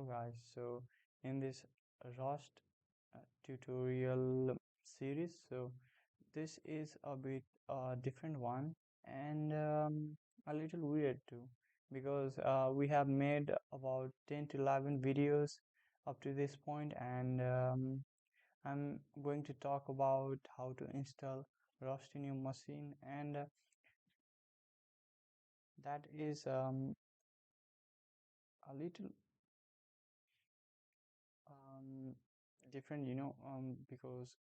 Hello guys, so in this Rust tutorial series, so this is a bit different one and a little weird too because we have made about 10 to 11 videos up to this point, and I'm going to talk about how to install Rust in your machine, and that is a little um, different, because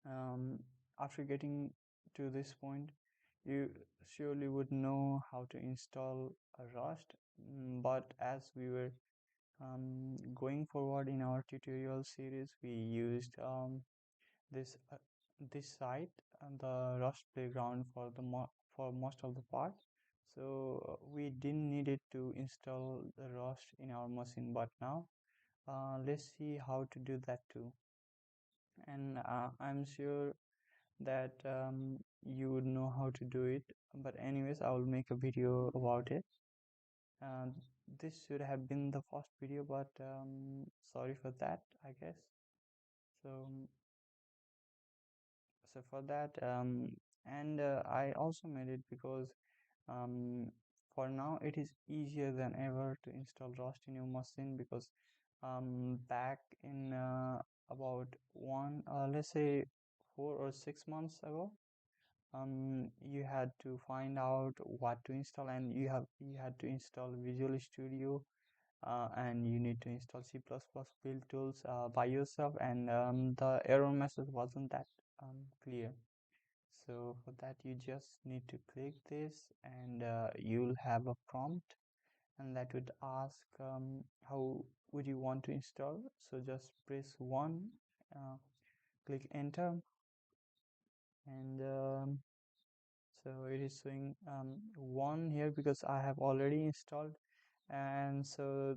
um, after getting to this point, you surely would know how to install a Rust. But as we were going forward in our tutorial series, we used this site and the Rust playground for for most of the part. So we didn't need it to install the Rust in our machine, but now let's see how to do that too. And I'm sure that you would know how to do it, but anyways, I will make a video about it. uh, this should have been the first video, but sorry for that, I guess. So so for that, and I also made it because um, for now it is easier than ever to install Rust in your machine, because back in about let's say 4 or 6 months ago, you had to find out what to install, and you had to install Visual Studio, and you need to install C++ build tools by yourself, and the error message wasn't that clear. So for that, you just need to click this, and you'll have a prompt, and that would ask how would you want to install. So just press 1, uh, click enter, and so it is showing 1 here because I have already installed. And so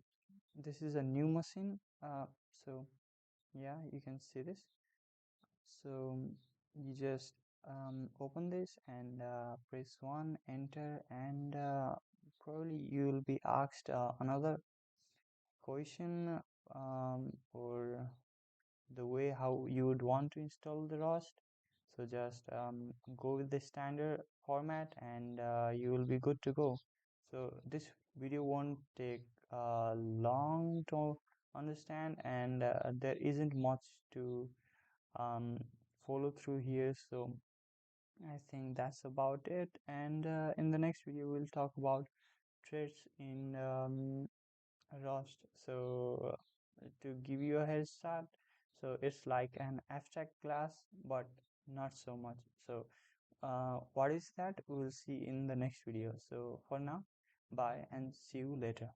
this is a new machine, so yeah, you can see this. So you just open this and press 1, enter, and probably you will be asked another question, or the way how you would want to install the Rust. So just go with the standard format, and you will be good to go. So this video won't take long to understand, and there isn't much to um, follow through here. So I think that's about it, and in the next video we'll talk about threads in Rust. So to give you a head start, so it's like an abstract class, but not so much. So what is that, we'll see in the next video. So for now, bye and see you later.